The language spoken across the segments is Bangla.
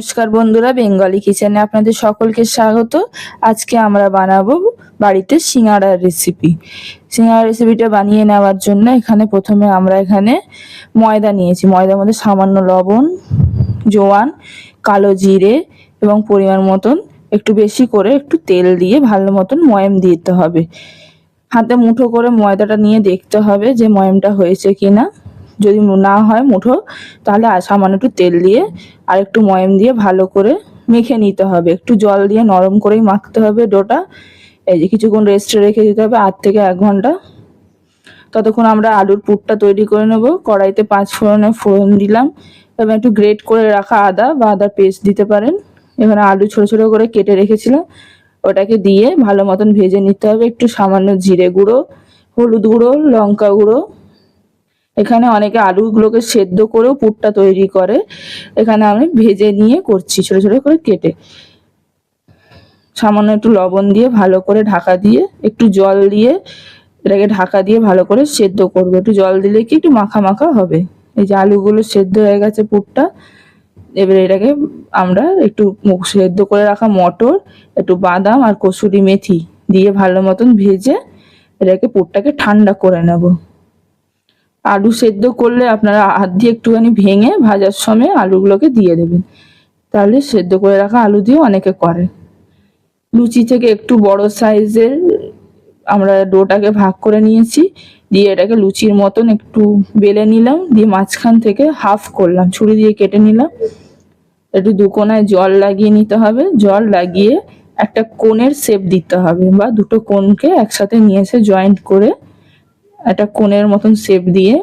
নমস্কার বন্ধুরা, বেঙ্গলি কিচেনে আপনাদের সকলকে স্বাগত। আজকে আমরা বানাবো বাড়িতে সিঙ্গাড়ার রেসিপি। সিঙ্গাড়ার রেসিপিটা বানিয়ে নেওয়ার জন্য প্রথমে আমরা ময়দা নিয়েছি। ময়দার মধ্যে সামান্য লবণ, জোয়ান, কালো জিরে এবং পরিমাণ মতন একটু বেশি করে একটু তেল দিয়ে ভালো মতন ময়াম দিতে হবে। হাতে মুঠো করে ময়দাটা নিয়ে দেখতে হবে যে ময়ামটা হয়েছে কিনা। যদি না হয় মুঠো, তাহলে সামান্য একটু তেল দিয়ে আর একটু ময়াম দিয়ে ভালো করে মেখে নিতে হবে। একটু জল দিয়ে নরম করেই মাখতে হবে ডোটা। এই যে কিছুক্ষণ রেস্টে রেখে দিতে হবে, 8 থেকে 1 ঘন্টা। ততক্ষণ আমরা আলুর পুরটা তৈরি করে নেব। কড়াইতে 5 ফোড়নের ফোড়ন দিলাম এবং একটু গ্রেট করে রাখা আদা বা আদার পেস্ট দিতে পারেন। এখানে আলু ছোট ছোট করে কেটে রেখেছিলাম, ওটাকে দিয়ে ভালো মতন ভেজে নিতে হবে। একটু সামান্য জিরে গুঁড়ো, হলুদ গুঁড়ো, লঙ্কা গুঁড়ো। এখানে অনেকে আলুগুলোকে সেদ্ধ করেও পুরটা তৈরি করে, এখানে আমি ভেজে নিয়ে করছি ছোট ছোট করে কেটে। সামান্য একটু লবণ দিয়ে ভালো করে ঢাকা দিয়ে একটু জল দিয়ে এটাকে ঢাকা দিয়ে ভালো করে সেদ্ধ করবো। একটু জল দিলে কি একটু মাখা মাখা হবে। এই যে আলুগুলো সেদ্ধ হয়ে গেছে পুরটা, এবারে এটাকে আমরা একটু সেদ্ধ করে রাখা মটর, একটু বাদাম আর কসুরি মেথি দিয়ে ভালো মতন ভেজে এটাকে পুরটাকে ঠান্ডা করে নেব। আলু সেদ্ধ করলে আপনারা হাত দিয়ে একটুখানি ভেঙে ভাজার সময় আলুগুলোকে দিয়ে দেবেন, তাহলে সেদ্ধ করে রাখা আলু দিয়ে অনেকে করে। লুচি থেকে একটু বড় সাইজের আমরা ডোটাকে ভাগ করে নিয়েছি, দিয়ে এটাকে লুচির মতন একটু বেলে নিলাম, দিয়ে মাঝখান থেকে হাফ করলাম, ছুরি দিয়ে কেটে নিলাম। একটু 2 কোণায় জল লাগিয়ে নিতে হবে। জল লাগিয়ে একটা কোণের শেপ দিতে হবে, বা দুটো কোণকে একসাথে নিয়ে এসে জয়েন্ট করে একটা কোণের মতন শেপ দিয়ে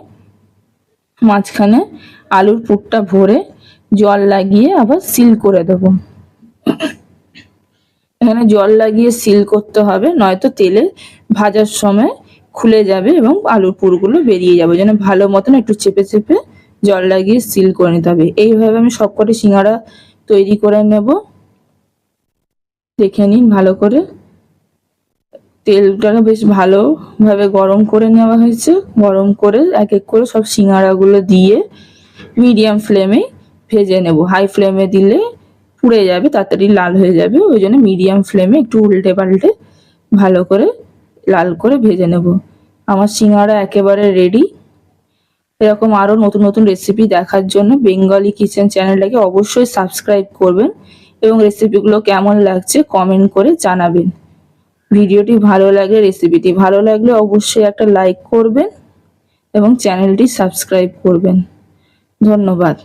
মাঝখানে আলুর পুরটা ভরে জল লাগিয়ে আবার সিল করে দেব। এখানে জল লাগিয়ে সিল করতে হবে, নয়তো তেলে ভাজার সময় খুলে যাবে এবং আলুর পুরগুলো বেরিয়ে যাবে। যেন ভালো মতন একটু চেপে চেপে জল লাগিয়ে সিল করে নিতে হবে। এইভাবে আমি সবকটি সিঙ্গাড়া তৈরি করে নেব। দেখে নিন ভালো করে। তেলটাকে বেশ ভালোভাবে গরম করে নেওয়া হয়েছে। গরম করে এক এক করে সব সিঙ্গাড়াগুলো দিয়ে মিডিয়াম ফ্লেমে ভেজে নেব। হাই ফ্লেমে দিলে পুড়ে যাবে, তাড়াতাড়ি লাল হয়ে যাবে। ওই জন্য মিডিয়াম ফ্লেমে একটু উল্টে পাল্টে ভালো করে লাল করে ভেজে নেব। আমার সিঙ্গাড়া একেবারে রেডি। এরকম আরও নতুন নতুন রেসিপি দেখার জন্য বেঙ্গলি কিচেন চ্যানেলটাকে অবশ্যই সাবস্ক্রাইব করবেন এবং রেসিপিগুলো কেমন লাগছে কমেন্ট করে জানাবেন। ভিডিওটি ভালো লাগলে, রেসিপিটি ভালো লাগলে অবশ্যই একটা লাইক করবেন এবং চ্যানেলটি সাবস্ক্রাইব করবেন। ধন্যবাদ।